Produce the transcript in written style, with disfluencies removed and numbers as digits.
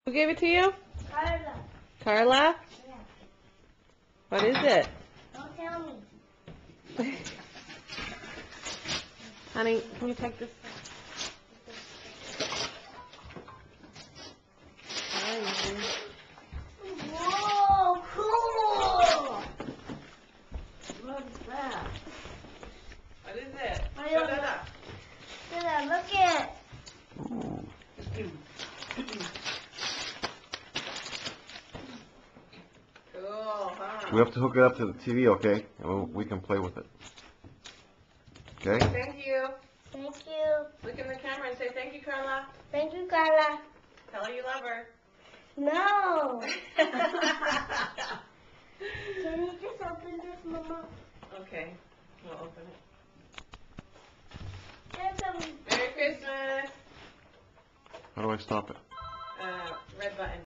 Who gave it to you? Carla. Carla? Yeah. What is it? Don't tell me. Honey, can you take this? Whoa, cool! What is that? What is it? I don't know. Dada, look at it. Cool, huh? We have to hook it up to the TV, okay? And we can play with it. Okay? Thank you. Thank you. Look in the camera and say thank you, Carla. Thank you, Carla. Tell her you love her. No. Can you just open this, Mama? Okay, we'll open it. There's some Merry Christmas. How do I stop it? Red button.